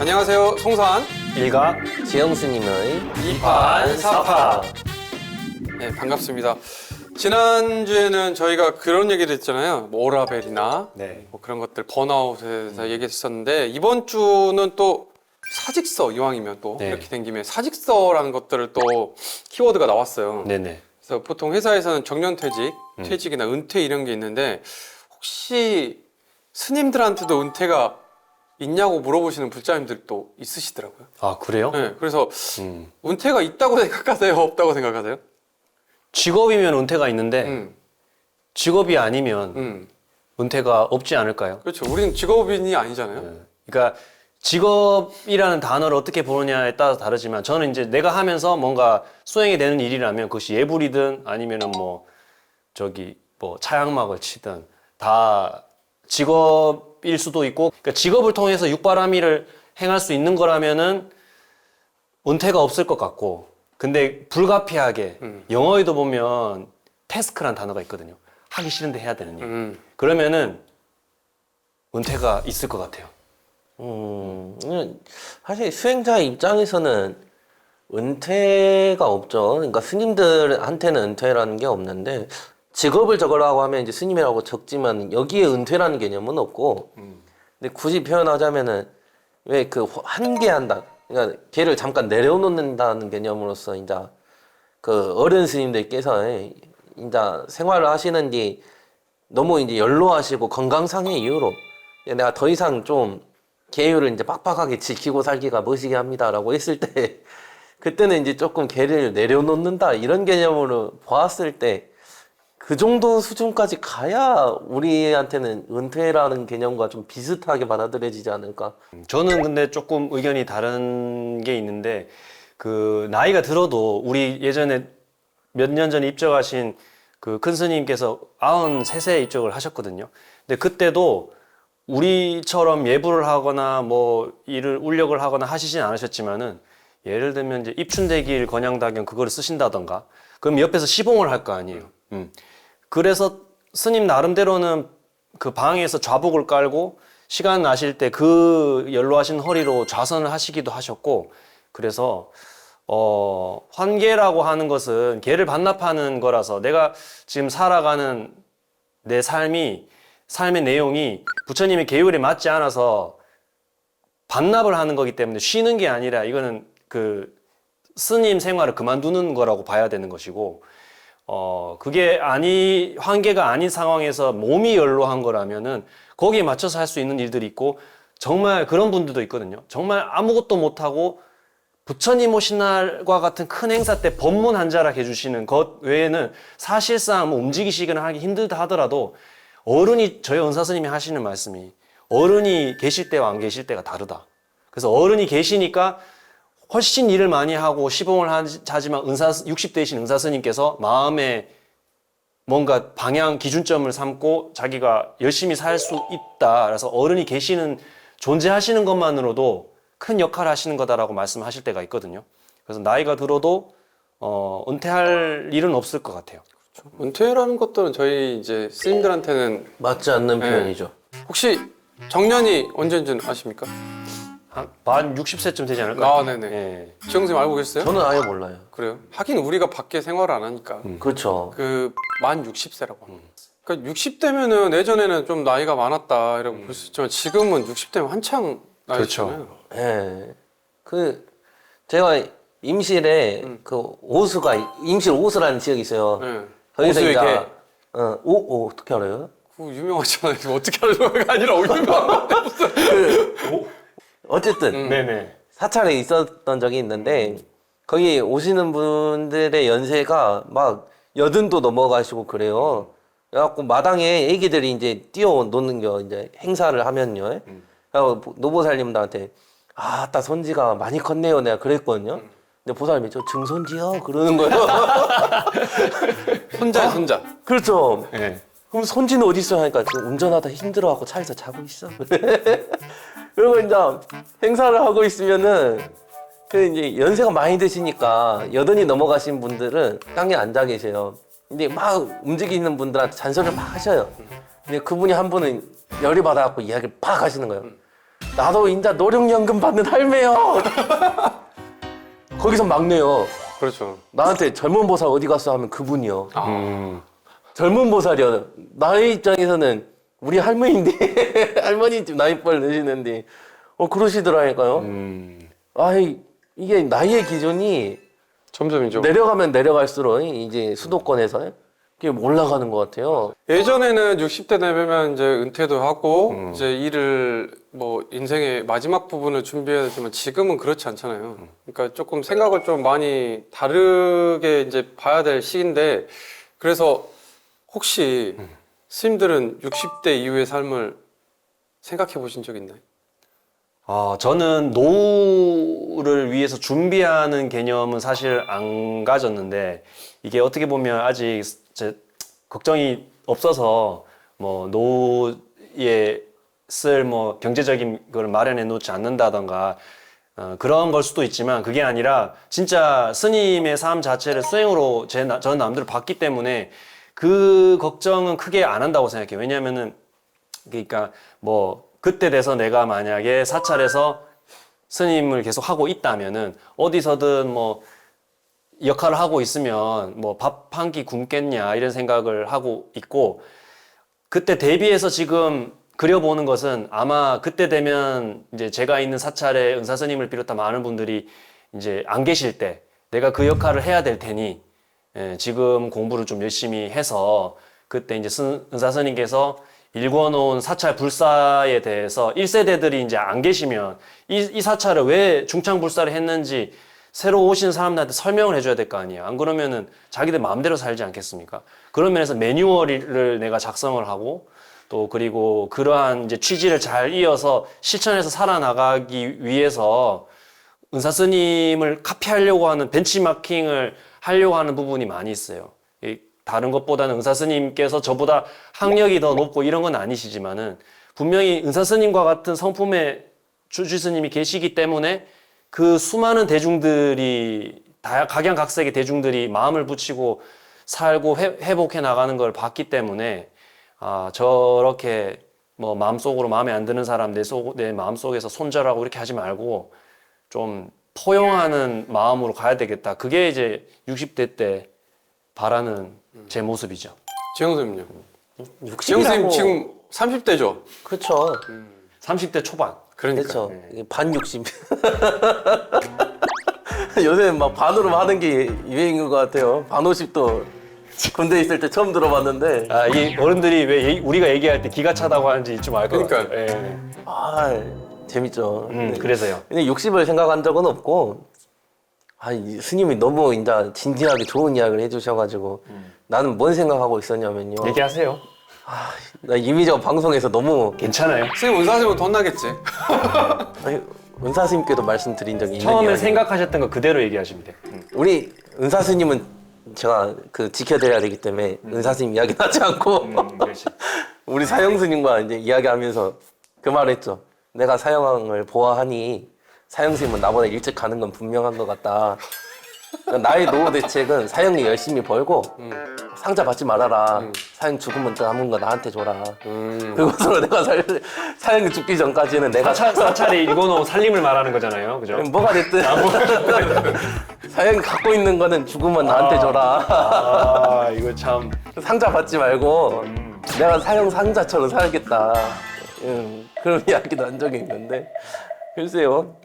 안녕하세요. 송산 일가 지영수님의 2판 4판. 네, 반갑습니다. 지난주에는 저희가 그런 얘기를 했잖아요. 뭐 오라벨이나 네. 뭐 그런 것들 번아웃에 대해서 얘기했었는데 이번 주는 또 사직서, 이왕이면 또 네. 이렇게 된 김에 사직서라는 것들을 또 키워드가 나왔어요. 네네. 그래서 보통 회사에서는 정년퇴직, 퇴직이나 은퇴 이런 게 있는데 혹시 스님들한테도 은퇴가 있냐고 물어보시는 불자님들도 있으시더라고요. 아 그래요? 네, 그래서 음. 은퇴가 있다고 생각하세요? 없다고 생각하세요? 직업이면 은퇴가 있는데 음, 직업이 아니면 음. 은퇴가 없지 않을까요? 그렇죠. 우리는 직업인이 아니잖아요. 네. 그러니까 직업이라는 단어를 어떻게 보느냐에 따라 다르지만 저는 이제 내가 하면서 뭔가 수행이 되는 일이라면 그것이 예불이든 아니면은 뭐 저기 뭐 차양막을 치든 다 직업일 수도 있고, 그러니까 직업을 통해서 육바라밀을 행할 수 있는 거라면은 은퇴가 없을 것 같고, 근데 불가피하게 영어에도 보면 태스크란 단어가 있거든요. 하기 싫은데 해야 되는 일. 그러면은 은퇴가 있을 것 같아요. 사실 수행자 입장에서는 은퇴가 없죠. 그러니까 스님들한테는 은퇴라는 게 없는데 직업을 적으라고 하면 이제 스님이라고 적지만 여기에 은퇴라는 개념은 없고, 근데 굳이 표현하자면은 왜 그 한계한다. 그러니까 걔를 잠깐 내려놓는다는 개념으로서 이제 그 어른 스님들께서 이제 생활을 하시는 뒤 너무 이제 연로하시고 건강상의 이유로 내가 더 이상 좀 계율을 이제 빡빡하게 지키고 살기가 머시게 합니다라고 했을 때 그때는 이제 조금 걔를 내려놓는다 이런 개념으로 보았을 때 그 정도 수준까지 가야 우리한테는 은퇴라는 개념과 좀 비슷하게 받아들여지지 않을까. 저는 근데 조금 의견이 다른 게 있는데, 그 나이가 들어도 우리 예전에 몇 년 전에 입적하신 그 큰 스님께서 93세 입적을 하셨거든요. 근데 그때도 우리처럼 예불을 하거나 뭐 일을 울력을 하거나 하시진 않으셨지만은, 예를 들면 이제 입춘대길 건양다경 그거를 쓰신다던가, 그럼 옆에서 시봉을 할 거 아니에요. 그래서 스님 나름대로는 그 방에서 좌복을 깔고 시간 나실 때 그 연로하신 허리로 좌선을 하시기도 하셨고, 그래서 환계라고 하는 것은 개를 반납하는 거라서 내가 지금 살아가는 내 삶의 내용이 부처님의 계율에 맞지 않아서 반납을 하는 거기 때문에 쉬는 게 아니라 이거는 그 스님 생활을 그만두는 거라고 봐야 되는 것이고, 그게 환계가 아닌 상황에서 몸이 연로한 거라면은 거기에 맞춰서 할 수 있는 일들이 있고, 정말 그런 분들도 있거든요. 정말 아무것도 못하고 부처님 오신 날과 같은 큰 행사 때 법문 한 자락 해주시는 것 외에는 사실상 뭐 움직이시거나 하기 힘들다 하더라도, 저희 은사스님이 하시는 말씀이 어른이 계실 때와 안 계실 때가 다르다. 그래서 어른이 계시니까 훨씬 일을 많이 하고 시봉을 하지만 60대이신 은사스님께서 마음에 뭔가 방향 기준점을 삼고 자기가 열심히 살 수 있다. 그래서 어른이 존재하시는 것만으로도 큰 역할을 하시는 거다라고 말씀하실 때가 있거든요. 그래서 나이가 들어도 은퇴할 일은 없을 것 같아요. 은퇴라는 것들은 저희 이제 스님들한테는 맞지 않는 네. 표현이죠. 혹시 정년이 언제인지 아십니까? 만 60세쯤 되지 않을까요? 아, 네네. 예. 지영 선생님 알고 계셨어요? 저는 아예 몰라요. 그래요? 하긴 우리가 밖에 생활을 안 하니까 그렇죠. 그 만 60세라고 합니다. 그러니까 60대면은 예전에는 좀 나이가 많았다 이라고 볼 수 있지만 지금은 60대면 한창 나이잖아요. 예. 제가 임실에 임실 오수라는 지역이 있어요. 네. 거기서 오수의 이제 개. 어떻게 알아요? 그거 유명하잖아요. 지금 어떻게 하는 게 아니라 유명한 건데 무슨. 어쨌든 네네. 사찰에 있었던 적이 있는데 거기 오시는 분들의 연세가 막 80도 넘어가시고 그래요. 그래갖고 마당에 애기들이 이제 뛰어노는 거 이제 행사를 하면요. 그래서 노보살님들한테 아따 손지가 많이 컸네요. 내가 그랬거든요. 근데 보살님이 저 증손지요? 그러는 거예요. 손자야 손자. 그렇죠. 네. 그럼 손지는 어디 있어? 하니까 지금 운전하다 힘들어갖고 차에서 자고 있어. 그리고 이제 행사를 하고 있으면은 그 이제 연세가 많이 드시니까 80이 넘어가신 분들은 땅에 앉아 계세요. 근데 막 움직이는 분들한테 잔소리를 막 하셔요. 근데 그분이 한 분은 열이 받아갖고 이야기를 막 하시는 거예요. 나도 인자 노령연금 받는 할매요. 거기서 막내요. 그렇죠. 나한테 젊은 보살 어디 갔어 하면 그분이요. 음. 젊은 보살이요. 나의 입장에서는 우리 할머니인데 할머니 좀 나이빨 내시는데 그러시더라니까요. 아이 이게 나이의 기준이 점점이죠. 내려가면 내려갈수록 이제 수도권에서 이게 올라가는 것 같아요. 예전에는 60대 되면 이제 은퇴도 하고 이제 일을 뭐 인생의 마지막 부분을 준비해야 되지만 지금은 그렇지 않잖아요. 그러니까 조금 생각을 좀 많이 다르게 이제 봐야 될 시기인데 그래서 혹시 스님들은 60대 이후의 삶을 생각해 보신 적 있나요? 저는 노후를 위해서 준비하는 개념은 사실 안 가졌는데 이게 어떻게 보면 아직 제 걱정이 없어서 뭐 노후에 쓸 뭐 경제적인 걸 마련해 놓지 않는다던가 그런 걸 수도 있지만 그게 아니라 진짜 스님의 삶 자체를 수행으로 저는 남들을 봤기 때문에 그 걱정은 크게 안 한다고 생각해요. 왜냐하면은 그러니까 뭐 그때 돼서 내가 만약에 사찰에서 스님을 계속 하고 있다면은 어디서든 뭐 역할을 하고 있으면 뭐 밥 한 끼 굶겠냐 이런 생각을 하고 있고 그때 대비해서 지금 그려보는 것은 아마 그때 되면 이제 제가 있는 사찰에 은사 스님을 비롯한 많은 분들이 이제 안 계실 때 내가 그 역할을 해야 될 테니 지금 공부를 좀 열심히 해서 그때 이제 은사 스님께서 일궈놓은 사찰 불사에 대해서 1세대들이 이제 안 계시면 이 사찰을 왜 중창불사를 했는지 새로 오신 사람들한테 설명을 해줘야 될 거 아니에요. 안 그러면은 자기들 마음대로 살지 않겠습니까? 그런 면에서 매뉴얼을 내가 작성을 하고 또 그리고 그러한 이제 취지를 잘 이어서 실천해서 살아나가기 위해서 은사 스님을 카피하려고 하는 벤치마킹을 하려고 하는 부분이 많이 있어요. 다른 것보다는 은사 스님께서 저보다 학력이 더 높고 이런 건 아니시지만은 분명히 은사 스님과 같은 성품의 주지 스님이 계시기 때문에 그 수많은 대중들이 각양각색의 대중들이 마음을 붙이고 살고 회복해 나가는 걸 봤기 때문에 저렇게 뭐 마음속으로 마음에 안 드는 사람 내 마음속에서 손절하고 이렇게 하지 말고 좀 포용하는 마음으로 가야 되겠다. 그게 이제 60대 때 바라는 제 모습이죠. 지영 선생님요? 지영 선생님 지금 30대죠? 그렇죠. 30대 초반. 그러니까. 그렇죠. 반 60. 요새 막 반으로 하는 게 유행인 것 같아요. 반 50도 군대 있을 때 처음 들어봤는데. 이 어른들이 왜 우리가 얘기할 때 기가 차다고 하는지 좀 알 것 같아요. 재밌죠. 그래서요. 근데 60을 생각한 적은 없고, 이 스님이 너무 이제 진지하게 좋은 이야기를 해주셔가지고, 나는 뭔 생각하고 있었냐면요. 얘기하세요. 나 이미지가 방송에서 너무 괜찮아요. 선생님 은사 선생님은 돈 나겠지? 은사 스님께도 말씀드린 적이 있는 처음에 이야기. 생각하셨던 거 그대로 얘기하시면 돼요. 우리 은사 스님은 제가 지켜드려야 되기 때문에 은사 스님 이야기 하지 않고 그렇지. 우리 사형 스님과 이제 이야기하면서 그 말했죠. 내가 사형을 보아하니 사형 스님은 나보다 일찍 가는 건 분명한 것 같다. 나의 노후 대책은 사형이 열심히 벌고 상자 받지 말아라. 사형 죽으면 남은 거 나한테 줘라. 그것으로 내가 사형이 죽기 전까지는 내가 사찰이 읽어놓은 살림을 말하는 거잖아요, 그죠? 뭐가 됐든 사형이 갖고 있는 거는 죽으면 나한테 줘라. 이거 참. 상자 받지 말고 내가 사형 상자처럼 살겠다. 그런 이야기도 한 적이 있는데 글쎄요.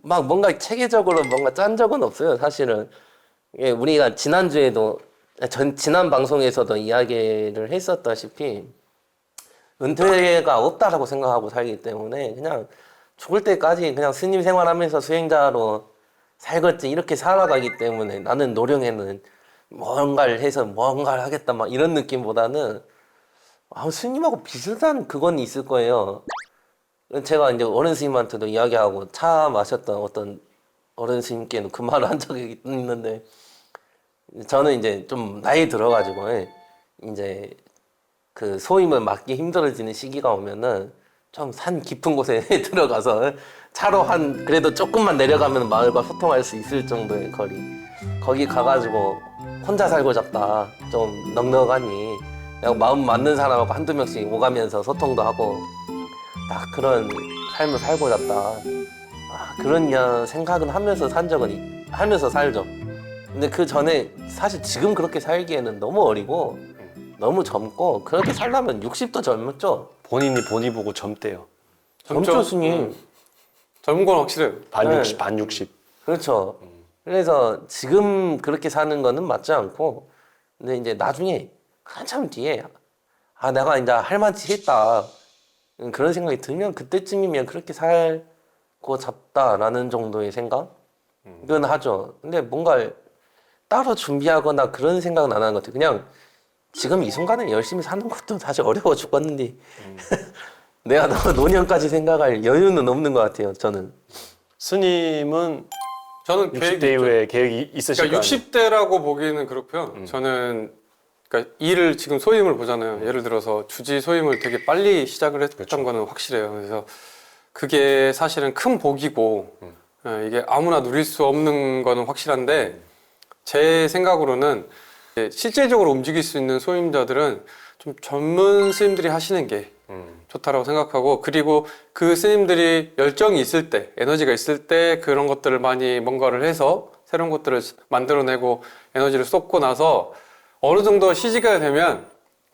막 뭔가 체계적으로 뭔가 짠 적은 없어요, 사실은. 예, 우리가 지난주에도, 지난 방송에서도 이야기를 했었다시피, 은퇴가 없다라고 생각하고 살기 때문에, 그냥 죽을 때까지 그냥 스님 생활하면서 수행자로 살겠지, 이렇게 살아가기 때문에 나는 노령에는 뭔가를 해서 뭔가를 하겠다, 막 이런 느낌보다는, 스님하고 비슷한 그건 있을 거예요. 제가 이제 어른 스님한테도 이야기하고 차 마셨던 어떤 어른 스님께는 그 말을 한 적이 있는데 저는 이제 좀 나이 들어가지고 이제 그 소임을 맡기 힘들어지는 시기가 오면은 좀 산 깊은 곳에 들어가서 차로 그래도 조금만 내려가면 마을과 소통할 수 있을 정도의 거기 가가지고 혼자 살고 잡다 좀 넉넉하니 그냥 마음 맞는 사람하고 한두 명씩 오가면서 소통도 하고 딱 그런 삶을 살고 잤다. 그런 생각은 하면서 하면서 살죠. 근데 그 전에 사실 지금 그렇게 살기에는 너무 어리고 너무 젊고 그렇게 살려면 60도 젊었죠. 본인이 본이 보고 젊대요. 젊죠, 스님. 젊은 건 확실해요. 반 네. 60, 반 60. 그렇죠. 그래서 지금 그렇게 사는 거는 맞지 않고, 근데 이제 나중에 한참 뒤에 내가 이제 할 만치 했다 그런 생각이 들면 그때쯤이면 그렇게 살고 잡다라는 정도의 생각? 이건 하죠. 근데 뭔가 따로 준비하거나 그런 생각은 안 하는 것 같아요. 그냥 지금 이 순간에 열심히 사는 것도 사실 어려워 죽겠는데 내가 노년까지 생각할 여유는 없는 것 같아요. 저는. 스님은 저는 60대 계획이 이후에 계획이 있으실 그러니까 거 아니에요? 60대라고 보기에는 그렇고요. 저는 그러니까 일을 지금 소임을 보잖아요. 예를 들어서 주지 소임을 되게 빨리 시작을 했던 거는 확실해요. 그래서 그게 사실은 큰 복이고 이게 아무나 누릴 수 없는 거는 확실한데 제 생각으로는 실제적으로 움직일 수 있는 소임자들은 좀 전문 스님들이 하시는 게 좋다라고 생각하고, 그리고 그 스님들이 열정이 있을 때, 에너지가 있을 때 그런 것들을 많이 뭔가를 해서 새로운 것들을 만들어내고 에너지를 쏟고 나서 어느 정도 시기가 되면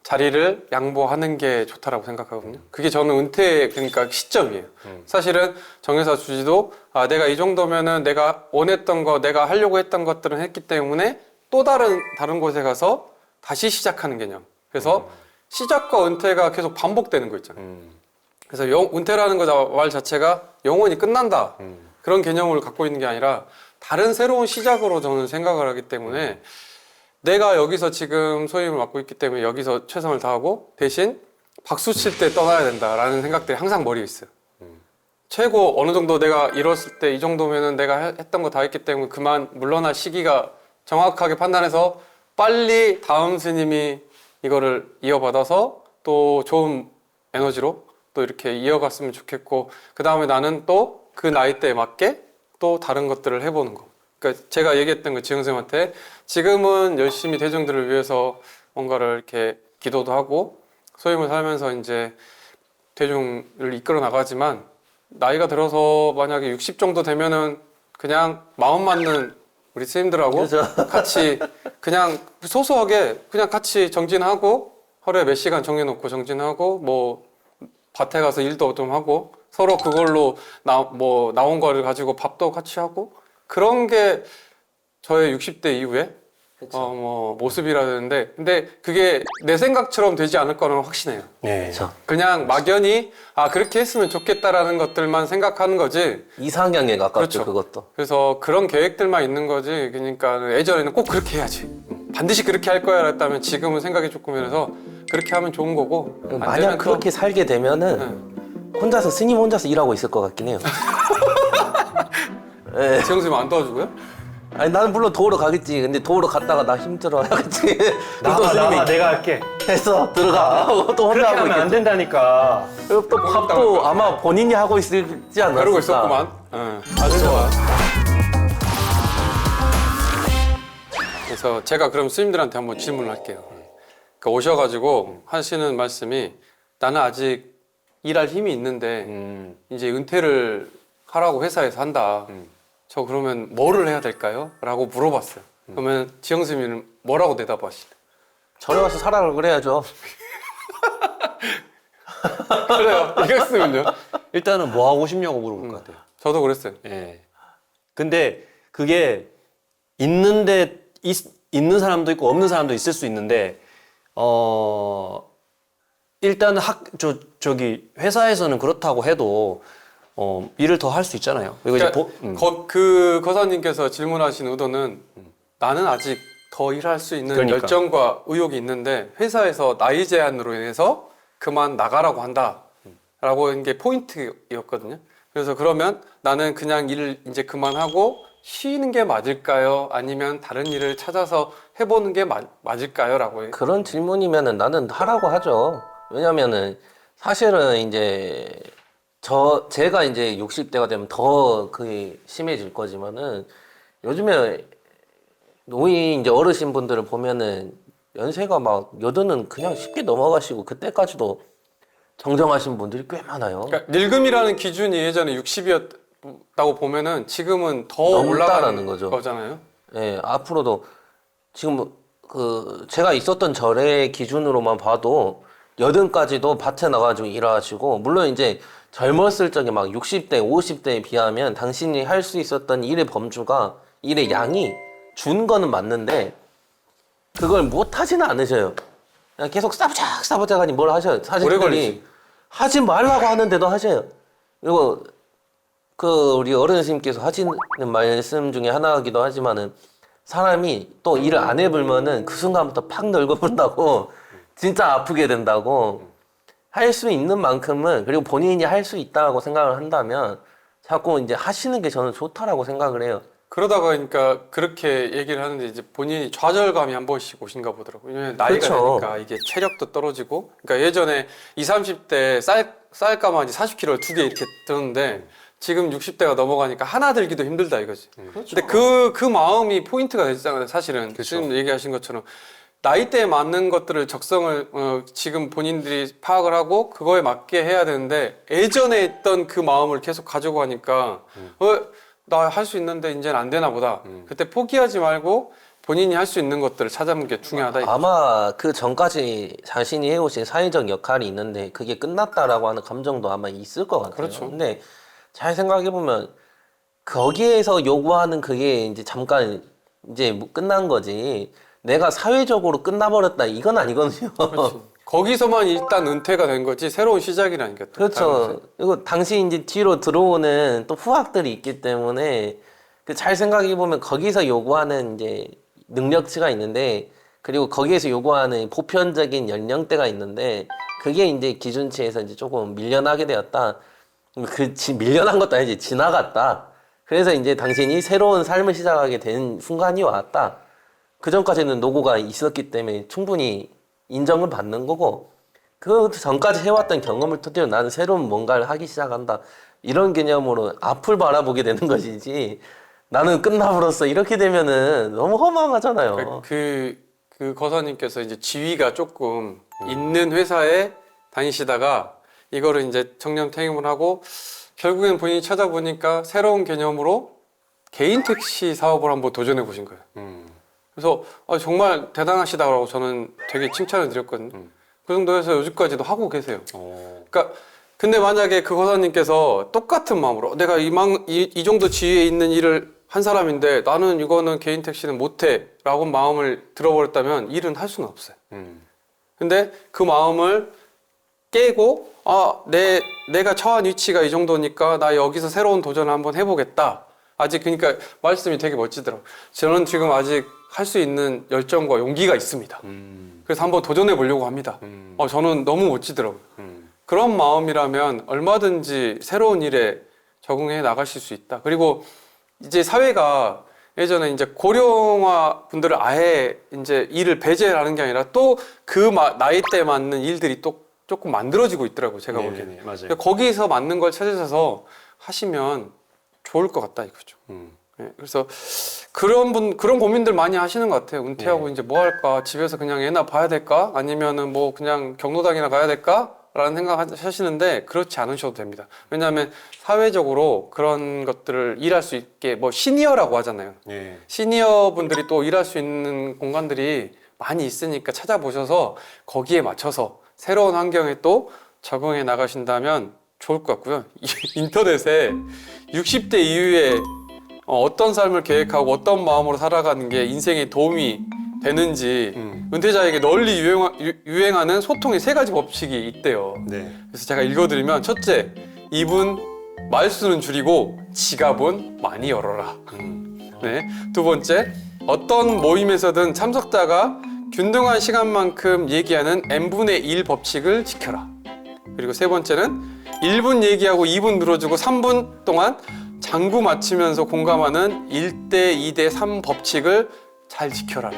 자리를 양보하는 게 좋다라고 생각하거든요. 그게 저는 은퇴, 그러니까 시점이에요. 사실은 정회사 주지도 내가 이 정도면은 내가 원했던 거, 내가 하려고 했던 것들은 했기 때문에 또 다른 곳에 가서 다시 시작하는 개념. 그래서 시작과 은퇴가 계속 반복되는 거 있잖아요. 그래서 은퇴라는 말 자체가 영원히 끝난다. 그런 개념을 갖고 있는 게 아니라 다른 새로운 시작으로 저는 생각을 하기 때문에 내가 여기서 지금 소임을 맡고 있기 때문에 여기서 최선을 다하고 대신 박수 칠 때 떠나야 된다라는 생각들이 항상 머리에 있어요. 최고 어느 정도 내가 이뤘을 때 이 정도면은 내가 했던 거 다 했기 때문에 그만 물러날 시기가 정확하게 판단해서 빨리 다음 스님이 이거를 이어받아서 또 좋은 에너지로 또 이렇게 이어갔으면 좋겠고, 그 다음에 나는 또 그 나이대에 맞게 또 다른 것들을 해보는 거. 그러니까 제가 얘기했던 거 지영쌤한테 지금은 열심히 대중들을 위해서 뭔가를 이렇게 기도도 하고 소임을 살면서 이제 대중을 이끌어 나가지만 나이가 들어서 만약에 60 정도 되면은 그냥 마음 맞는 우리 스님들하고 그렇죠. 같이 그냥 소소하게 그냥 같이 정진하고 하루에 몇 시간 정해놓고 정진하고 뭐 밭에 가서 일도 좀 하고 서로 그걸로 나온 거를 가지고 밥도 같이 하고 그런 게 저의 60대 이후에 모습이라는데, 근데 그게 내 생각처럼 되지 않을 거는 확신해요. 네. 그렇죠. 그냥 막연히 그렇게 했으면 좋겠다라는 것들만 생각하는 거지. 이상향에 가깝죠. 그렇죠. 그것도. 그래서 그런 계획들만 있는 거지. 그러니까 예전에는 꼭 그렇게 해야지, 반드시 그렇게 할 거야 했다면 지금은 생각이 조금 이래서 그렇게 하면 좋은 거고, 안 만약 되면 그렇게 살게 되면은 혼자서 스님 혼자서 일하고 있을 것 같긴 해요. 예. 지영쌤 안 도와주고요? 아니 나는 물론 도우러 가겠지. 근데 도우러 갔다가 나 힘들어 하겠지. 나가 내가 할게. 했어 들어가 하고 또 혼자 그렇게 하고 하면 안 있겠지. 된다니까. 그리고 또 밥도 아마 본인이 하고 있지 않았을까. 그러고 있었구만. 아주 좋아. 그래서 제가 그럼 스님들한테 한번 질문을 할게요. 그러니까 오셔가지고 하시는 말씀이 나는 아직 일할 힘이 있는데 이제 은퇴를 하라고 회사에서 한다. 저 그러면 뭐를 해야 될까요? 라고 물어봤어요. 그러면 지영 스님은 뭐라고 대답하시나요? 절에 가서 살아라 그래야죠. 그래요. 이겼으면요. 일단은 뭐 하고 싶냐고 물어볼 것 같아요. 저도 그랬어요. 예. 근데 그게 있는 사람도 있고 없는 사람도 있을 수 있는데 일단은 저기 회사에서는 그렇다고 해도 일을 더 할 수 있잖아요. 그리고 그러니까 이제 그 거사님께서 질문하신 의도는 나는 아직 더 일할 수 있는 그러니까. 열정과 의욕이 있는데 회사에서 나이 제한으로 인해서 그만 나가라고 한다라고 하는 게 포인트였거든요. 그래서 그러면 나는 그냥 일을 이제 그만하고 쉬는 게 맞을까요? 아니면 다른 일을 찾아서 해보는 게 맞을까요? 라고 해요. 그런 질문이면은 나는 하라고 하죠. 왜냐면은 사실은 이제 제가 이제 60대가 되면 더 그게 심해질 거지만은 요즘에 노인 이제 어르신 분들을 보면은 연세가 막 여든은 그냥 쉽게 넘어가시고 그때까지도 정정하신 분들이 꽤 많아요. 그러니까 늙음이라는 기준이 예전에 60이었다고 보면은 지금은 더 넘다라는 올라가는 거죠. 거잖아요. 예, 앞으로도 지금 그 제가 있었던 절의 기준으로만 봐도 여든까지도 밭에 나가지고 일하시고 물론 이제 젊었을 적에 막 60대, 50대에 비하면 당신이 할 수 있었던 일의 범주가 일의 양이 준 거는 맞는데 그걸 못 하지는 않으셔요. 그냥 계속 싸부작하니 뭘 하셔요. 오래 사실들이 걸리지. 하지 말라고 하는데도 하셔요. 그리고 그 우리 어른 스님께서 하시는 말씀 중에 하나이기도 하지만은 사람이 또 일을 안 해보면은 그 순간부터 팍 늙어본다고 진짜 아프게 된다고 할 수 있는 만큼은 그리고 본인이 할 수 있다고 생각을 한다면 자꾸 이제 하시는 게 저는 좋다라고 생각을 해요. 그러다가 그러니까 그렇게 얘기를 하는데 이제 본인이 좌절감이 한 번씩 오신가 보더라고요. 왜냐면 나이가 그렇죠. 되니까 이게 체력도 떨어지고 그러니까 예전에 20, 30대 쌀가마니 40kg 두 개 이렇게 드는데 지금 60대가 넘어가니까 하나 들기도 힘들다 이거지. 근데 그 마음이 포인트가 되잖아요. 사실은 지금 얘기하신 것처럼 나이대에 맞는 것들을 적성을 지금 본인들이 파악을 하고 그거에 맞게 해야 되는데 예전에 했던 그 마음을 계속 가지고 가니까 나 할 수 있는데 이제는 안 되나 보다. 그때 포기하지 말고 본인이 할 수 있는 것들을 찾아보는 게 중요하다. 이거죠. 아마 그 전까지 자신이 해오신 사회적 역할이 있는데 그게 끝났다라고 하는 감정도 아마 있을 것 같아요. 그렇죠. 근데 잘 생각해보면 거기에서 요구하는 그게 이제 잠깐 이제 뭐 끝난 거지. 내가 사회적으로 끝나버렸다 이건 아니거든요. 그렇지. 거기서만 일단 은퇴가 된 거지 새로운 시작이라니까. 또 다른 그렇죠. 곳에. 그리고 당시 이제 뒤로 들어오는 또 후학들이 있기 때문에 그 잘 생각해 보면 거기서 요구하는 이제 능력치가 있는데 그리고 거기에서 요구하는 보편적인 연령대가 있는데 그게 이제 기준치에서 이제 조금 밀려나게 되었다. 밀려난 것도 아니지 지나갔다. 그래서 이제 당신이 새로운 삶을 시작하게 된 순간이 왔다. 그 전까지는 노고가 있었기 때문에 충분히 인정을 받는 거고 그 전까지 해왔던 경험을 토대로 나는 새로운 뭔가를 하기 시작한다 이런 개념으로 앞을 바라보게 되는 것이지 나는 끝나버렸어 이렇게 되면은 너무 허망하잖아요. 그 거사님께서 이제 지위가 조금 있는 회사에 다니시다가 이거를 이제 정년 퇴임을 하고 결국엔 본인이 찾아보니까 새로운 개념으로 개인 택시 사업을 한번 도전해 보신 거예요. 그래서 정말 대단하시다고 저는 되게 칭찬을 드렸거든요. 그 정도에서 요즘까지도 하고 계세요. 그러니까 근데 만약에 그 거사님께서 똑같은 마음으로 내가 이 정도 지위에 있는 일을 한 사람인데 나는 이거는 개인 택시는 못해 라고 마음을 들어버렸다면 일은 할 수는 없어요. 근데 그 마음을 깨고 내가 처한 위치가 이 정도니까 나 여기서 새로운 도전을 한번 해보겠다. 아직 그러니까 말씀이 되게 멋지더라고요. 저는 지금 아직 할 수 있는 열정과 용기가 있습니다. 그래서 한번 도전해 보려고 합니다. 저는 너무 멋지더라고요. 그런 마음이라면 얼마든지 새로운 일에 적응해 나가실 수 있다. 그리고 이제 사회가 예전에 이제 고령화 분들을 아예 이제 일을 배제하는 게 아니라 또 그 나이대에 맞는 일들이 또 조금 만들어지고 있더라고요. 제가 네, 보기에는. 네, 맞아요. 그러니까 거기서 맞는 걸 찾으셔서 하시면 좋을 것 같다 이거죠. 네, 그래서 그런 고민들 많이 하시는 것 같아요. 은퇴하고 이제 뭐 할까? 집에서 그냥 애나 봐야 될까? 아니면은 뭐 그냥 경로당이나 가야 될까? 라는 생각 하시는데 그렇지 않으셔도 됩니다. 왜냐하면 사회적으로 그런 것들을 일할 수 있게 뭐 시니어라고 하잖아요. 예. 시니어 분들이 또 일할 수 있는 공간들이 많이 있으니까 찾아보셔서 거기에 맞춰서 새로운 환경에 또 적응해 나가신다면 좋을 것 같고요. 인터넷에 60대 이후에 어떤 삶을 계획하고 어떤 마음으로 살아가는 게 인생에 도움이 되는지 은퇴자에게 널리 유행하는 소통의 3가지 법칙이 있대요. 네. 그래서 제가 읽어드리면 첫째, 입은 말수는 줄이고 지갑은 많이 열어라. 네. 두 번째, 어떤 모임에서든 참석자가 균등한 시간만큼 얘기하는 n분의 1 법칙을 지켜라. 그리고 세 번째는 1분 얘기하고 2분 늘어주고 3분 동안 장구 맞추면서 공감하는 1대 2대 3 법칙을 잘 지켜라.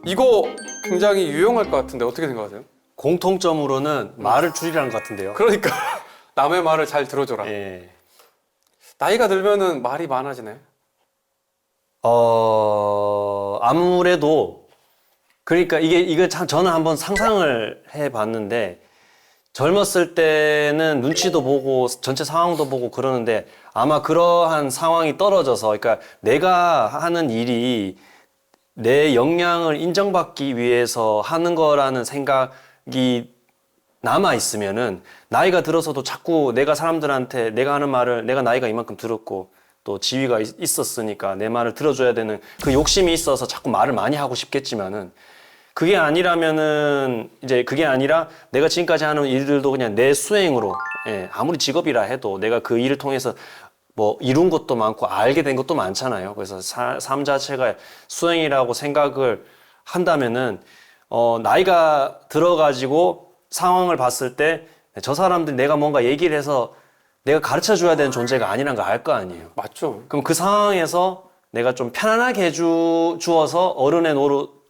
이거 굉장히 유용할 것 같은데 어떻게 생각하세요? 공통점으로는 말을 줄이라는 것 같은데요. 그러니까 남의 말을 잘 들어줘라. 예. 나이가 들면은 말이 많아지나요? 아무래도 그러니까 이게 참 저는 한번 상상을 해봤는데 젊었을 때는 눈치도 보고 전체 상황도 보고 그러는데 아마 그러한 상황이 떨어져서 그러니까 내가 하는 일이 내 역량을 인정받기 위해서 하는 거라는 생각이 남아 있으면은 나이가 들어서도 자꾸 내가 사람들한테 내가 하는 말을 내가 나이가 이만큼 들었고 또 지위가 있었으니까 내 말을 들어줘야 되는 그 욕심이 있어서 자꾸 말을 많이 하고 싶겠지만은 그게 아니라면은 이제 그게 아니라 내가 지금까지 하는 일들도 그냥 내 수행으로 예, 아무리 직업이라 해도 내가 그 일을 통해서 뭐 이룬 것도 많고 알게 된 것도 많잖아요. 그래서 삶 자체가 수행이라고 생각을 한다면은 나이가 들어가지고 상황을 봤을 때 저 사람들 내가 뭔가 얘기를 해서 내가 가르쳐 줘야 되는 존재가 아니란 걸 알 거 아니에요. 맞죠. 그럼 그 상황에서 내가 좀 편안하게 주어서 어른의 노릇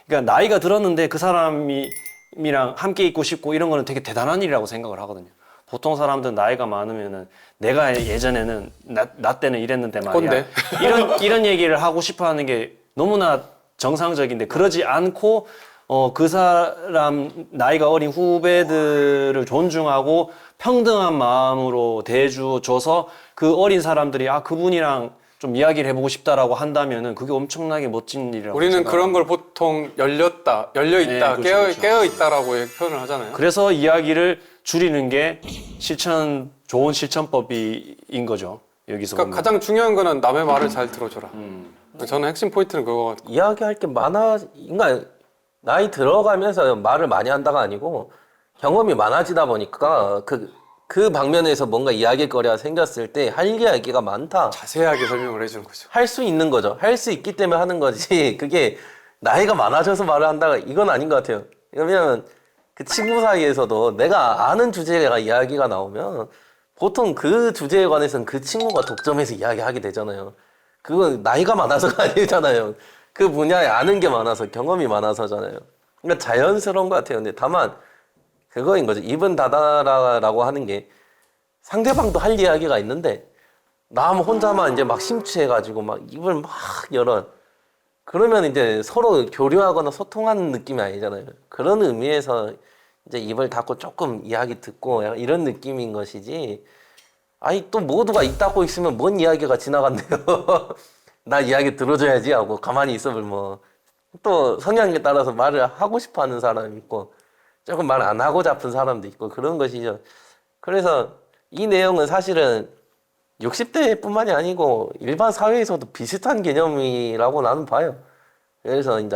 그러니까 나이가 들었는데 그 사람이랑 함께 있고 싶고 이런 거는 되게 대단한 일이라고 생각을 하거든요. 보통 사람들은 나이가 많으면은 내가 예전에는 나 때는 이랬는데 말이야. 꼰대. 이런 얘기를 하고 싶어 하는 게 너무나 정상적인데 그러지 않고 그 사람 나이가 어린 후배들을 존중하고 평등한 마음으로 대해줘서 그 어린 사람들이 아 그분이랑 좀 이야기를 해보고 싶다라고 한다면은 그게 엄청나게 멋진 일이라고 우리는 생각합니다. 그런 걸 보통 열려 있다, 네, 그렇죠, 그렇죠. 깨어 있다라고 표현을 하잖아요. 그래서 이야기를 줄이는 게 좋은 실천법인 거죠. 여기서 그러니까 보면. 가장 중요한 거는 남의 말을 잘 들어줘라. 저는 핵심 포인트는 그거 같아요. 이야기할 게 많아. 그러니까 나이 들어가면서 말을 많이 한다가 아니고 경험이 많아지다 보니까 그 방면에서 뭔가 이야기거리가 생겼을 때 할 이야기가 많다. 자세하게 설명을 해주는 거죠. 할 수 있는 거죠. 할 수 있기 때문에 하는 거지. 그게 나이가 많아져서 말을 한다가 이건 아닌 것 같아요. 왜냐면 그 친구 사이에서도 내가 아는 주제가 이야기가 나오면 보통 그 주제에 관해서는 그 친구가 독점해서 이야기하게 되잖아요. 그건 나이가 많아서가 아니잖아요. 그 분야에 아는 게 많아서 경험이 많아서잖아요. 그러니까 자연스러운 것 같아요. 근데 다만 그거인 거죠. 입은 닫아라라고 하는 게 상대방도 할 이야기가 있는데 남 혼자만 이제 막 심취해가지고 막 입을 막 열어. 그러면 이제 서로 교류하거나 소통하는 느낌이 아니잖아요. 그런 의미에서 이제 입을 닫고 조금 이야기 듣고 이런 느낌인 것이지. 아니 또 모두가 입 닫고 있으면 뭔 이야기가 지나간대요. 나 이야기 들어줘야지 하고 가만히 있어볼 뭐. 또 성향에 따라서 말을 하고 싶어 하는 사람이 있고 조금 말 안 하고 잡은 사람도 있고 그런 것이죠. 그래서 이 내용은 사실은 60대뿐만이 아니고 일반 사회에서도 비슷한 개념이라고 나는 봐요. 그래서 이제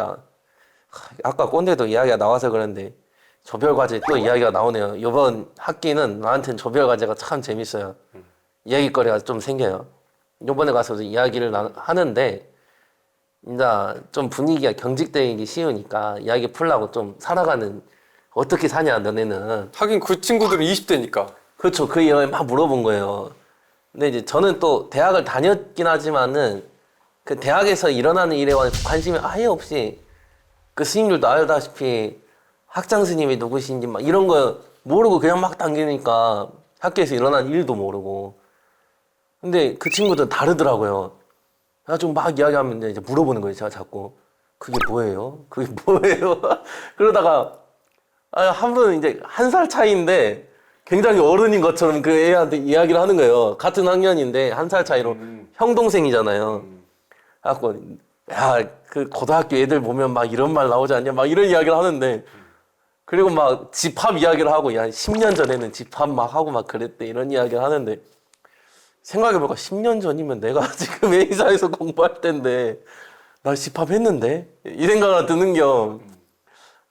아까 꼰대도 이야기가 나와서 그런데 조별과제 또 이야기가 나오네요. 이번 학기는 나한테는 조별과제가 참 재밌어요. 이야기거리가 좀 생겨요. 이번에 가서 이야기를 하는데 이제 좀 분위기가 경직되기 쉬우니까 이야기 풀라고 좀 살아가는 어떻게 사냐 너네는. 하긴 그 친구들은 20대니까. 그렇죠. 그 이야기 막 물어본 거예요. 근데 이제 저는 또 대학을 다녔긴 하지만은 그 대학에서 일어나는 일에 관해서 관심이 아예 없이 그 스님들도 알다시피 학장 스님이 누구신지 막 이런 거 모르고 그냥 막 당기니까 학교에서 일어나는 일도 모르고. 근데 그 친구들은 다르더라고요. 그래가지고 막 이야기하면 이제 물어보는 거예요. 제가 자꾸 그게 뭐예요? 그게 뭐예요? 그러다가 한 분은 이제 1살 차이인데 굉장히 어른인 것처럼 그 애한테 이야기를 하는 거예요. 같은 학년인데 1살 차이로 형 동생이잖아요. 그래갖고 야, 그 고등학교 애들 보면 막 이런 말 나오지 않냐? 막 이런 이야기를 하는데 그리고 막 집합 이야기를 하고 야 10년 전에는 집합 막 하고 막 그랬대 이런 이야기를 하는데 생각해보니까 10년 전이면 내가 지금 A사에서 공부할 때인데 나 집합했는데 이 생각이 드는 겸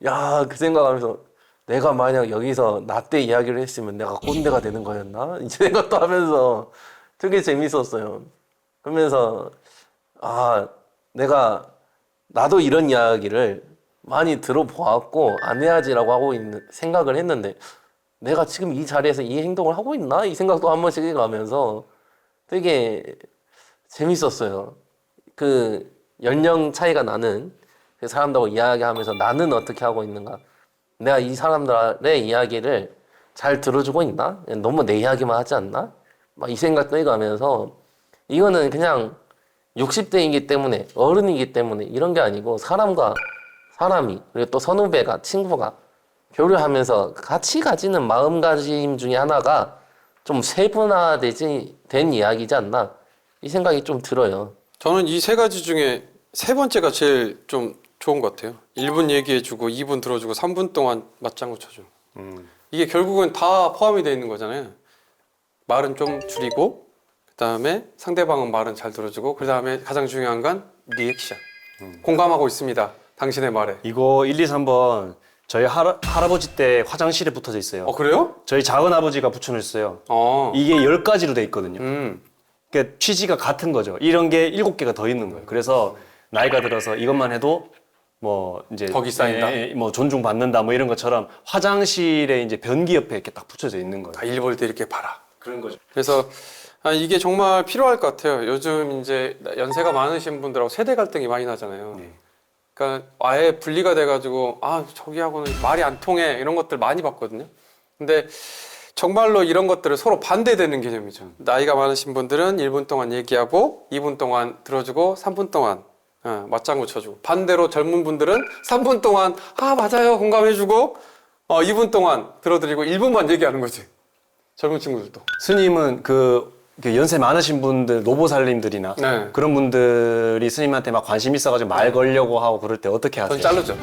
야, 그 생각하면서 내가 만약 여기서 나 때 이야기를 했으면 내가 꼰대가 되는 거였나? 이 생각도 하면서 되게 재밌었어요. 그러면서 나도 이런 이야기를 많이 들어보았고 안 해야지라고 하고 있는 생각을 했는데 내가 지금 이 자리에서 이 행동을 하고 있나? 이 생각도 한 번씩 해가면서 되게 재밌었어요. 그 연령 차이가 나는 그 사람들하고 이야기하면서 나는 어떻게 하고 있는가? 내가 이 사람들의 이야기를 잘 들어주고 있나? 너무 내 이야기만 하지 않나? 막 이 생각도 해가면서 이거는 그냥 60대이기 때문에 어른이기 때문에 이런 게 아니고 사람과 사람이 그리고 또 선후배가 친구가 교류하면서 같이 가지는 마음가짐 중에 하나가 좀 된 이야기지 않나 이 생각이 좀 들어요. 저는 이 세 가지 중에 세 번째가 제일 좀 좋은 것 같아요. 1분 얘기해주고 2분 들어주고 3분 동안 맞장구 쳐주고. 이게 결국은 다 포함이 되어 있는 거잖아요. 말은 좀 줄이고 그 다음에 상대방은 말은 잘 들어주고 그 다음에 가장 중요한 건 리액션. 공감하고 있습니다. 당신의 말에. 이거 1, 2, 3번 저희 할아버지 때 화장실에 붙어져 있어요. 그래요? 저희 작은 아버지가 붙여놓으셨어요. 어. 이게 10가지로 돼 있거든요. 음. 그러니까 취지가 같은 거죠. 이런 게 7개가 더 있는 거예요. 그래서 나이가 들어서 이것만 해도 뭐 이제 덕이 쌓인다? 뭐 존중받는다 뭐 이런 것처럼 화장실에 이제 변기 옆에 이렇게 딱 붙여져 있는 거예요. 일 볼 때 이렇게 봐라. 그런 거죠. 그래서 이게 정말 필요할 것 같아요. 요즘 이제 연세가 많으신 분들하고 세대 갈등이 많이 나잖아요. 네. 그러니까 아예 분리가 돼가지고 저기하고는 말이 안 통해 이런 것들 많이 봤거든요. 근데 정말로 이런 것들을 서로 반대되는 개념이죠. 나이가 많으신 분들은 1분 동안 얘기하고 2분 동안 들어주고 3분 동안 맞장구 쳐주고, 반대로 젊은 분들은 3분 동안 맞아요 공감해주고 2분 동안 들어드리고 1분만 얘기하는 거지. 젊은 친구들도. 스님은 그 연세 많으신 분들, 노보살님들이나 네. 그런 분들이 스님한테 막 관심 있어가지고 말 걸려고 하고 그럴 때 어떻게 하세요? 전 자르죠.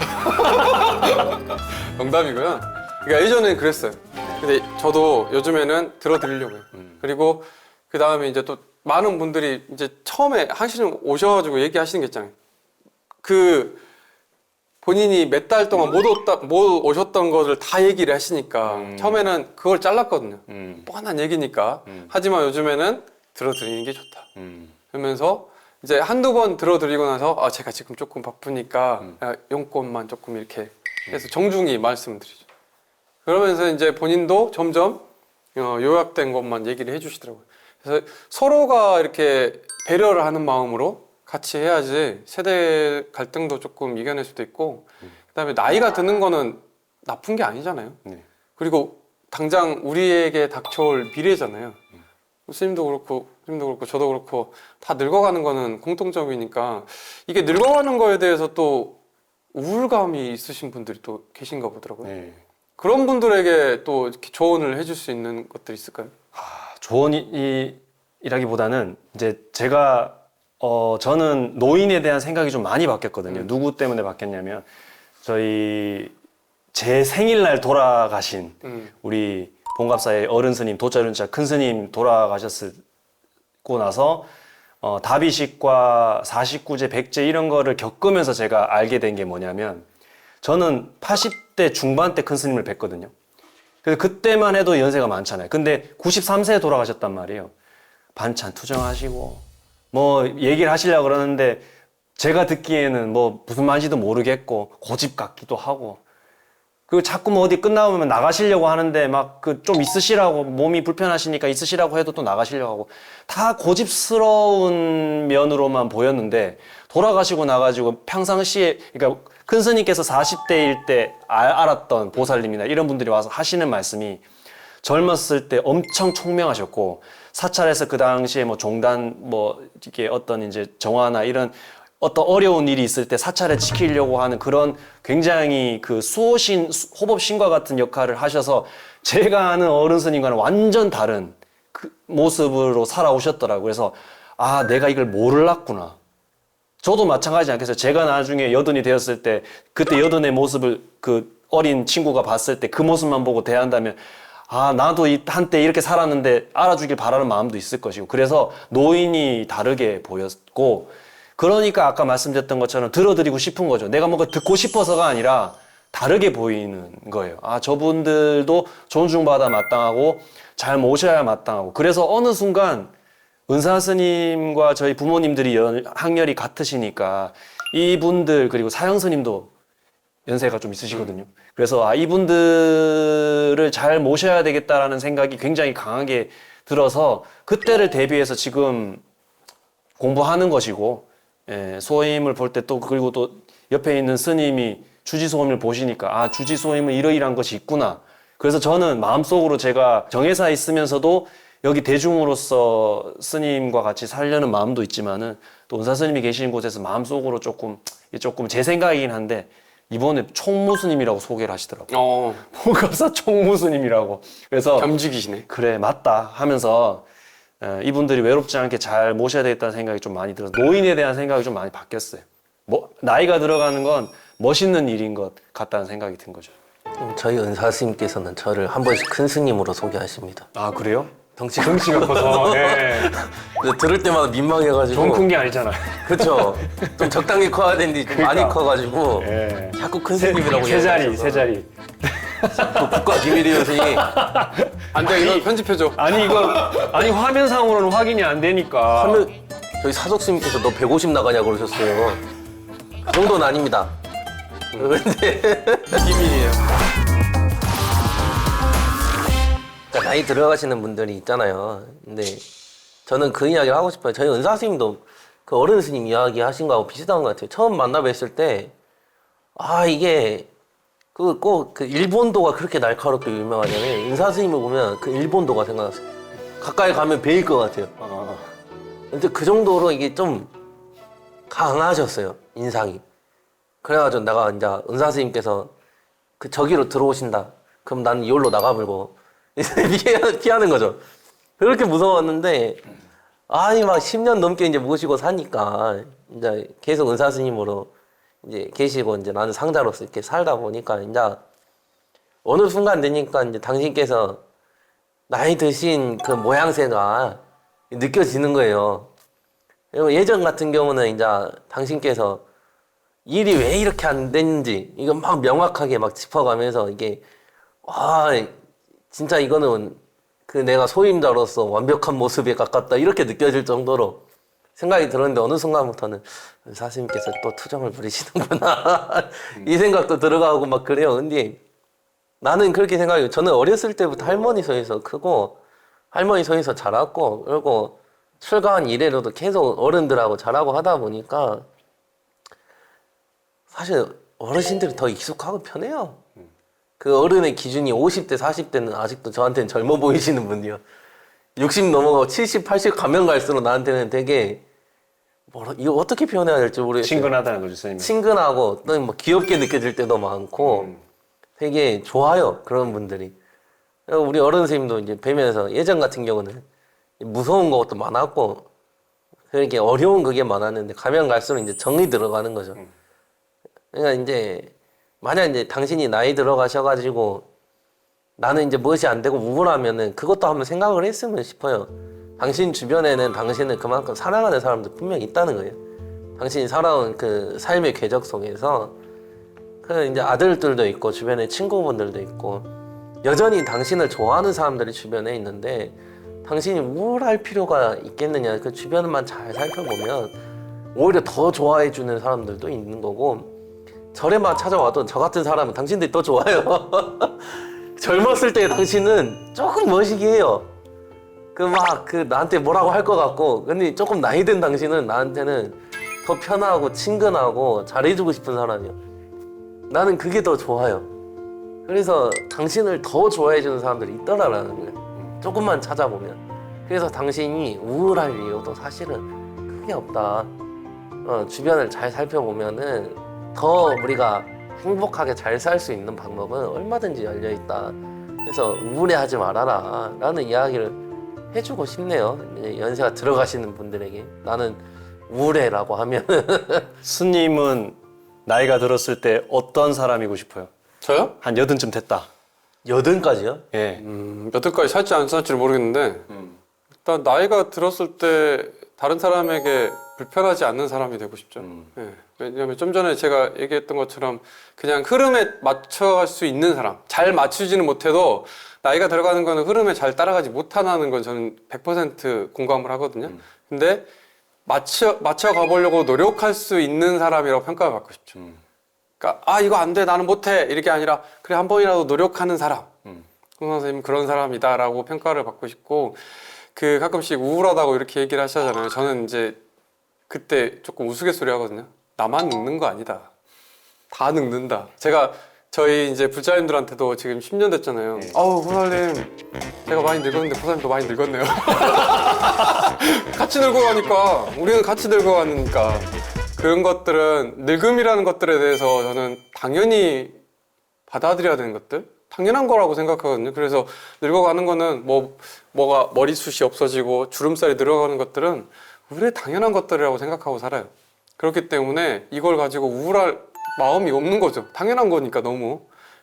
농담이고요. 그러니까 예전엔 그랬어요. 근데 저도 요즘에는 들어드리려고 해요. 그리고 그 다음에 이제 또 많은 분들이 이제 처음에 하시는 오셔가지고 얘기하시는 게 있잖아요. 그 본인이 몇 달 동안 못 오셨던 것을 다 얘기를 하시니까 처음에는 그걸 잘랐거든요. 뻔한 얘기니까. 하지만 요즘에는 들어드리는 게 좋다. 그러면서 이제 한두 번 들어드리고 나서 제가 지금 조금 바쁘니까 용건만 조금 이렇게 해서 정중히 말씀드리죠. 그러면서 이제 본인도 점점 요약된 것만 얘기를 해주시더라고요. 그래서 서로가 이렇게 배려를 하는 마음으로 같이 해야지 세대 갈등도 조금 이겨낼 수도 있고, 그다음에 나이가 드는 거는 나쁜 게 아니잖아요. 네. 그리고 당장 우리에게 닥쳐올 미래잖아요. 스님도 그렇고 저도 그렇고 다 늙어가는 거는 공통점이니까, 이게 늙어가는 거에 대해서 또 우울감이 있으신 분들이 또 계신가 보더라고요. 네. 그런 분들에게 또 이렇게 조언을 해줄 수 있는 것들이 있을까요? 조언이라기보다는 이제 제가 저는 노인에 대한 생각이 좀 많이 바뀌었거든요. 누구 때문에 바뀌었냐면 제 생일날 돌아가신 우리 봉갑사의 어른 스님, 도짜륜자 큰 스님 돌아가셨고 나서 다비식과 49제, 100제 이런 거를 겪으면서 제가 알게 된 게 뭐냐면, 저는 80대 중반 때 큰 스님을 뵀거든요. 그래서 그때만 해도 연세가 많잖아요. 근데 93세에 돌아가셨단 말이에요. 반찬 투정하시고 뭐 얘기를 하시려고 그러는데 제가 듣기에는 뭐 무슨 말인지도 모르겠고 고집 같기도 하고, 그리고 자꾸 뭐 어디 끝나면 나가시려고 하는데 막 그 좀 있으시라고, 몸이 불편하시니까 있으시라고 해도 또 나가시려고 하고, 다 고집스러운 면으로만 보였는데 돌아가시고 나가지고 평상시에, 그러니까 큰 스님께서 40대일 때 알았던 보살님이나 이런 분들이 와서 하시는 말씀이, 젊었을 때 엄청 총명하셨고 사찰에서 그 당시에 뭐 종단 뭐 이게 어떤 이제 정화나 이런 어떤 어려운 일이 있을 때 사찰에 지키려고 하는 그런 굉장히 그 호법신과 같은 역할을 하셔서 제가 아는 어른 스님과는 완전 다른 그 모습으로 살아오셨더라고요. 그래서 내가 이걸 몰랐구나. 저도 마찬가지지 않겠어요? 제가 나중에 여든이 되었을 때 그때 여든의 모습을 그 어린 친구가 봤을 때 그 모습만 보고 대한다면 나도 한때 이렇게 살았는데 알아주길 바라는 마음도 있을 것이고, 그래서 노인이 다르게 보였고, 그러니까 아까 말씀드렸던 것처럼 들어드리고 싶은 거죠. 내가 뭔가 듣고 싶어서가 아니라 다르게 보이는 거예요. 저분들도 존중받아 마땅하고 잘 모셔야 마땅하고, 그래서 어느 순간 은사 스님과 저희 부모님들이 학렬이 같으시니까 이분들, 그리고 사형 스님도 연세가 좀 있으시거든요. 그래서 이분들을 잘 모셔야 되겠다라는 생각이 굉장히 강하게 들어서 그때를 대비해서 지금 공부하는 것이고, 소임을 볼 때 또, 그리고 또 옆에 있는 스님이 주지소임을 보시니까 주지소임은 이러이러한 것이 있구나. 그래서 저는 마음속으로 제가 정회사에 있으면서도 여기 대중으로서 스님과 같이 살려는 마음도 있지만은 또 은사 스님이 계시는 곳에서 마음속으로 조금 제 생각이긴 한데 이번에 총무스님이라고 소개를 하시더라고요. 어, 목합사 총무스님이라고. 그래서 겸직이시네. 그래 맞다 하면서 이분들이 외롭지 않게 잘 모셔야 되겠다는 생각이 좀 많이 들어서 노인에 대한 생각이 좀 많이 바뀌었어요. 뭐 나이가 들어가는 건 멋있는 일인 것 같다는 생각이 든 거죠. 저희 은사 스님께서는 저를 한 번씩 큰 스님으로 소개하십니다. 아 그래요? 덩치가 덩치가 커서 네. 근데 들을 때마다 민망해가지고. 좀 큰 게 아니잖아요. 그렇죠. 좀 적당히 커야 되는데 좀 많이 커가지고 네. 자꾸 큰 스님이라고 세 자리 얘기하셔서. 세 자리. 그 국가 비밀이에요, 스님. 안 돼, 이건 편집해줘. 아니 이거 아니 화면상으로는 확인이 안 되니까. 하면 저희 사적 스님께서 너 150 나가냐 그러셨어요. 그 정도는 아닙니다. 근데 비밀이에요. 그러니까 나이 들어가시는 분들이 있잖아요. 근데 저는 그 이야기를 하고 싶어요. 저희 은사 스님도 그 어른 스님 이야기 하신 거하고 비슷한 것 같아요. 처음 만나 뵀을 때, 아, 이게 꼭 그 일본도가 그렇게 날카롭게 유명하냐면 은사 스님을 보면 그 일본도가 생각났어요. 가까이 가면 베일 것 같아요. 근데 그 정도로 이게 좀 강하셨어요, 인상이. 그래가지고 내가 이제 은사 스님께서 그 저기로 들어오신다. 그럼 나는 이홀로 나가버리고 피하는 거죠. 그렇게 무서웠는데, 아니, 막 10년 넘게 이제 모시고 사니까, 이제 계속 은사 스님으로 이제 계시고, 이제 나는 상자로서 이렇게 살다 보니까, 이제 어느 순간 되니까 이제 당신께서 나이 드신 그 모양새가 느껴지는 거예요. 그리고 예전 같은 경우는 이제 당신께서 일이 왜 이렇게 안 됐는지, 이거 막 명확하게 막 짚어가면서 이게, 와, 진짜 이거는 그 내가 소임자로서 완벽한 모습에 가깝다 이렇게 느껴질 정도로 생각이 들었는데 어느 순간부터는 사스님께서 또 투정을 부리시는구나 이 생각도 들어가고 막 그래요. 근데 나는 그렇게 생각해요. 저는 어렸을 때부터 할머니 소에서 크고 할머니 소에서 자랐고 그리고 출가한 이래로도 계속 어른들하고 자라고 하다 보니까 사실 어르신들이 더 익숙하고 편해요. 그 어른의 기준이 50대, 40대는 아직도 저한테는 젊어 보이시는 분이요. 60 넘어가고 70, 80 가면 갈수록 나한테는 되게 이거 어떻게 표현해야 될지 모르겠어요. 친근하다는 거죠, 선생님. 친근하고 또 뭐 귀엽게 느껴질 때도 많고 되게 좋아요, 그런 분들이. 우리 어른 선생님도 이제 뵈면서 예전 같은 경우는 무서운 것도 많았고 그렇게 어려운 그게 많았는데 가면 갈수록 이제 정이 들어가는 거죠. 그러니까 이제 만약 이제 당신이 나이 들어가셔가지고 나는 이제 무엇이 안 되고 우울하면은 그것도 한번 생각을 했으면 싶어요. 당신 주변에는 당신을 그만큼 사랑하는 사람들 분명히 있다는 거예요. 당신이 살아온 그 삶의 궤적 속에서 그 이제 아들들도 있고 주변에 친구분들도 있고 여전히 당신을 좋아하는 사람들이 주변에 있는데 당신이 우울할 필요가 있겠느냐. 그 주변만 잘 살펴보면 오히려 더 좋아해 주는 사람들도 있는 거고 절에만 찾아와도 저 같은 사람은 당신들이 더 좋아요. 젊었을 때 당신은 조금 멋이기해요. 나한테 뭐라고 할 것 같고, 근데 조금 나이 든 당신은 나한테는 더 편하고 친근하고 잘해주고 싶은 사람이에요. 나는 그게 더 좋아요. 그래서 당신을 더 좋아해주는 사람들이 있더라라는 거예요. 조금만 찾아보면. 그래서 당신이 우울할 이유도 사실은 크게 없다. 주변을 잘 살펴보면은 더 우리가 행복하게 잘 살 수 있는 방법은 얼마든지 열려있다. 그래서 우울해하지 말아라 라는 이야기를 해주고 싶네요. 연세가 들어가시는 분들에게. 나는 우울해라고 하면 스님은 나이가 들었을 때 어떤 사람이고 싶어요? 저요? 한 80쯤 됐다. 80까지요? 예. 몇 회까지 살지 안 살지를 모르겠는데 일단 나이가 들었을 때 다른 사람에게 불편하지 않는 사람이 되고 싶죠. 예. 왜냐하면 좀 전에 제가 얘기했던 것처럼 그냥 흐름에 맞춰갈 수 있는 사람, 잘 맞추지는 못해도 나이가 들어가는 거는 흐름에 잘 따라가지 못하는 건 저는 100% 공감을 하거든요. 근데 맞춰 가보려고 노력할 수 있는 사람이라고 평가를 받고 싶죠. 그러니까 이거 안 돼, 나는 못해 이렇게 아니라 그래 한 번이라도 노력하는 사람. 홍 선생님 그런 사람이다라고 평가를 받고 싶고 그 가끔씩 우울하다고 이렇게 얘기를 하시잖아요. 저는 이제 그때 조금 우스갯소리 하거든요. 나만 늙는 거 아니다. 다 늙는다. 제가 저희 이제 부자님들한테도 지금 10년 됐잖아요. 아우 고사님 제가 많이 늙었는데 고사님도 많이 늙었네요. 같이 늙어가니까 우리는 같이 늙어가니까 그런 것들은 늙음이라는 것들에 대해서 저는 당연히 받아들여야 되는 것들, 당연한 거라고 생각하거든요. 그래서 늙어가는 거는 뭐가 머리숱이 없어지고 주름살이 늘어가는 것들은 우리의 당연한 것들이라고 생각하고 살아요. 그렇기 때문에 이걸 가지고 우울할 마음이 없는 거죠. 당연한 거니까 너무.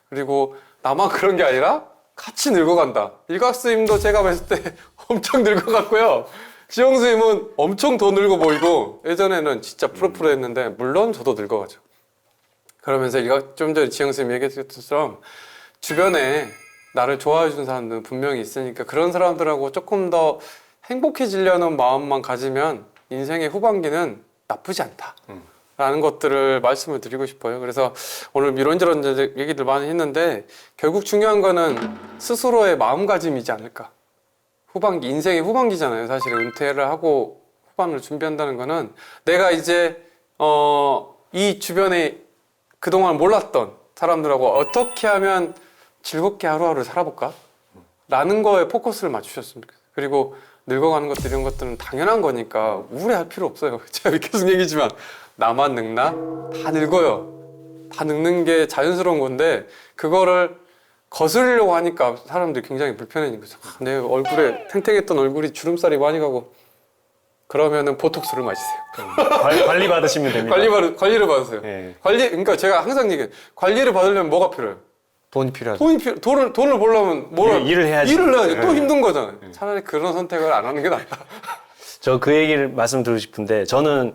그리고 나만 그런 게 아니라 같이 늙어간다. 일각스님도 제가 봤을 때 엄청 늙어갔고요. 지영 선생님은 엄청 더 늙어 보이고 예전에는 진짜 푸릇푸릇했는데 물론 저도 늙어가죠. 그러면서 좀 전에 지영 선생님이 얘기했던 것처럼 주변에 나를 좋아해 주는 사람들은 분명히 있으니까 그런 사람들하고 조금 더 행복해지려는 마음만 가지면 인생의 후반기는 나쁘지 않다 라는 것들을 말씀을 드리고 싶어요. 그래서 오늘 이런저런 얘기들 많이 했는데 결국 중요한 거는 스스로의 마음가짐이지 않을까. 후반기, 인생의 후반기잖아요. 사실 은퇴를 하고 후반을 준비한다는 거는 내가 이제 이 주변에 그동안 몰랐던 사람들하고 어떻게 하면 즐겁게 하루하루 살아볼까? 라는 거에 포커스를 맞추셨으면 좋겠어요. 그리고 늙어가는 것들 이런 것들은 당연한 거니까 우울해할 필요 없어요. 제가 계속 얘기지만 나만 늙나? 다 늙어요. 다 늙는 게 자연스러운 건데 그거를 거스르려고 하니까 사람들이 굉장히 불편해지는 거죠. 내 얼굴에 탱탱했던 얼굴이 주름살이 많이 가고 그러면은 보톡스를 맞으세요. 관리 받으시면 됩니다. 관리를 받으세요. 네. 그러니까 제가 항상 얘기해요. 관리를 받으려면 뭐가 필요해요? 돈이 필요하죠. 돈을 벌려면 일을 해야지. 일을 해야지. 또 네. 힘든 거잖아요. 차라리 그런 선택을 안 하는 게 낫다. 저 그 얘기를 말씀드리고 싶은데 저는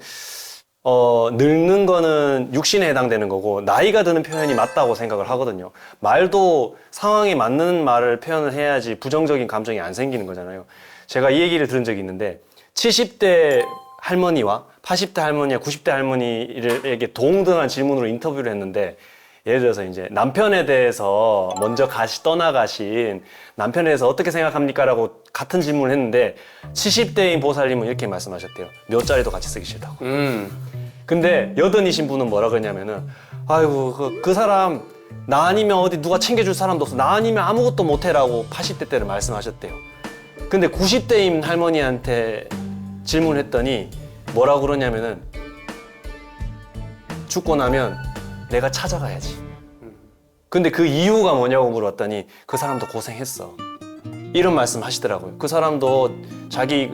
늙는 거는 육신에 해당되는 거고 나이가 드는 표현이 맞다고 생각을 하거든요. 말도 상황에 맞는 말을 표현을 해야지 부정적인 감정이 안 생기는 거잖아요. 제가 이 얘기를 들은 적이 있는데 70대 할머니와 80대 할머니와 90대 할머니에게 동등한 질문으로 인터뷰를 했는데 예를 들어서 이제 남편에 대해서 먼저 떠나가신 남편에 대해서 어떻게 생각합니까? 라고 같은 질문을 했는데 70대인 보살님은 이렇게 말씀하셨대요. 몇 자리도 같이 쓰기 싫다고. 근데 여든이신 분은 뭐라 그러냐면은 아이고 그 사람 나 아니면 어디 누가 챙겨줄 사람도 없어. 나 아니면 아무것도 못해라고 80대 때를 말씀하셨대요. 근데 90대인 할머니한테 질문을 했더니 뭐라고 그러냐면은 죽고 나면 내가 찾아가야지. 근데 그 이유가 뭐냐고 물어봤더니 그 사람도 고생했어. 이런 말씀 하시더라고요. 그 사람도 자기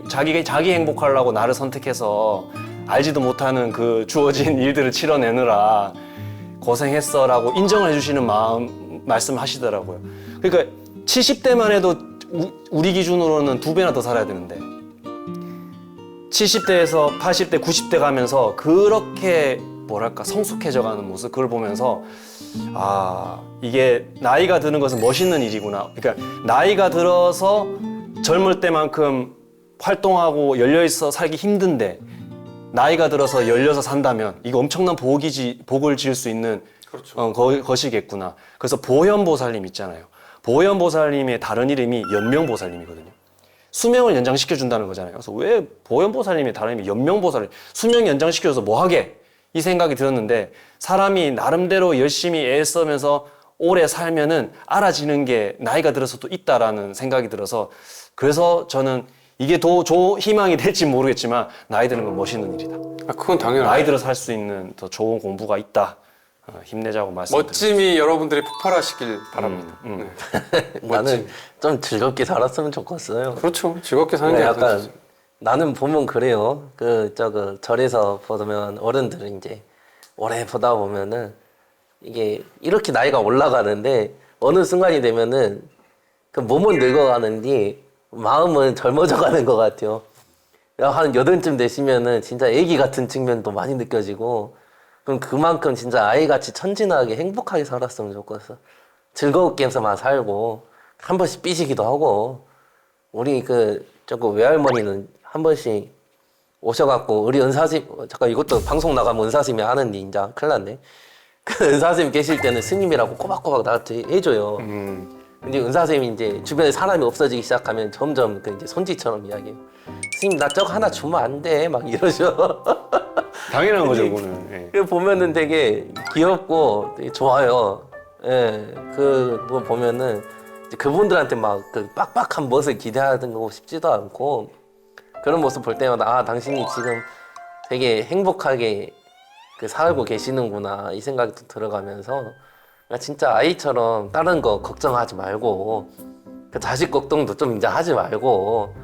행복하려고 나를 선택해서 알지도 못하는 그 주어진 일들을 치러내느라 고생했어 라고 인정을 해주시는 말씀 하시더라고요. 그러니까 70대만 해도 우리 기준으로는 2배나 더 살아야 되는데 70대에서 80대, 90대 가면서 그렇게 뭐랄까 성숙해져가는 모습 그걸 보면서 아 이게 나이가 드는 것은 멋있는 일이구나. 그러니까 나이가 들어서 젊을 때만큼 활동하고 열려있어 살기 힘든데 나이가 들어서 열려서 산다면 이거 엄청난 복을 지을 수 있는 그렇죠. 것이겠구나. 그래서 보현보살님 있잖아요. 보현보살님의 다른 이름이 연명보살님이거든요. 수명을 연장시켜준다는 거잖아요. 그래서 왜 보현보살님의 다른 이름이 연명보살님 수명 연장시켜줘서 뭐하게? 이 생각이 들었는데 사람이 나름대로 열심히 애쓰면서 오래 살면은 알아지는 게 나이가 들어서도 있다라는 생각이 들어서 그래서 저는 이게 더 희망이 될지 모르겠지만 나이 드는 건 멋있는 일이다. 그건 당연하죠. 나이 들어서 할 수 있는 더 좋은 공부가 있다. 힘내자고 말씀드립니다. 멋짐이 여러분들이 폭발하시길 바랍니다. 네. 나는 좀 즐겁게 살았으면 좋겠어요. 그렇죠. 즐겁게 사는 게 약간 약간 나는 보면 그래요. 절에서 보면 어른들은 이제 오래 보다 보면은 이게 이렇게 나이가 올라가는데 어느 순간이 되면은 그 몸은 늙어가는데 마음은 젊어져 가는 것 같아요. 한 8쯤 되시면은 진짜 애기 같은 측면도 많이 느껴지고 그럼 그만큼 진짜 아이같이 천진하게 행복하게 살았으면 좋겠어. 즐겁게만 살고 한 번씩 삐지기도 하고 우리 외할머니는 한 번씩 오셔갖고 우리 은사님 잠깐 이것도 방송 나가면 은사님이 하는데 이제 큰일 났네. 그 은사님 계실 때는 스님이라고 꼬박꼬박 나한테 해줘요. 근데 은사님이 이제 주변에 사람이 없어지기 시작하면 점점 이제 손짓처럼 이야기해요. 스님 나 저거 하나 주면 안 돼? 막 이러죠. 당연한 거죠, 그거는. 그 보면은 되게 귀엽고 되게 좋아요. 예, 그거 보면은 그분들한테 막 그 빡빡한 멋을 기대하는 거 싶지도 않고 그런 모습 볼 때마다 아 당신이 지금 되게 행복하게 그 살고 계시는구나 이 생각이 또 들어가면서 그러니까 진짜 아이처럼 다른 거 걱정하지 말고 그 자식 걱정도 좀 이제 하지 말고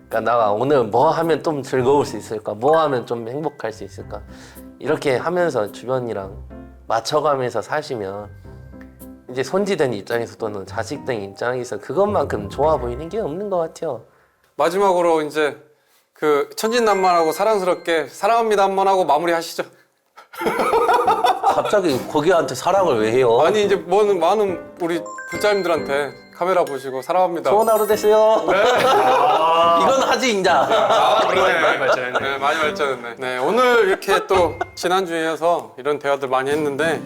그러니까 내가 오늘 뭐 하면 좀 즐거울 수 있을까 뭐 하면 좀 행복할 수 있을까 이렇게 하면서 주변이랑 맞춰가면서 사시면 이제 손지된 입장에서 또는 자식된 입장에서 그것만큼 좋아 보이는 게 없는 것 같아요. 마지막으로 이제 그 천진난만하고 사랑스럽게 사랑합니다 한번 하고 마무리하시죠. 갑자기 거기한테 사랑을 왜 해요? 아니 이제 많은 우리 부자님들한테 카메라 보시고 사랑합니다. 좋은 하루 되세요. 이건 하지 인자. 많이 발전했네. 네, 많이 발전했네. 네, 오늘 이렇게 또 지난주에 이어서 이런 대화들 많이 했는데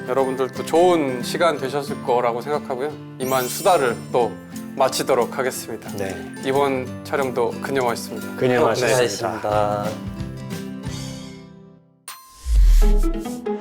여러분들도 좋은 시간 되셨을 거라고 생각하고요. 이만 수다를 또 마치도록 하겠습니다. 네. 이번 촬영도 그녀였습니다. 그녀 네, 하셨습니다. 고생하셨습니다.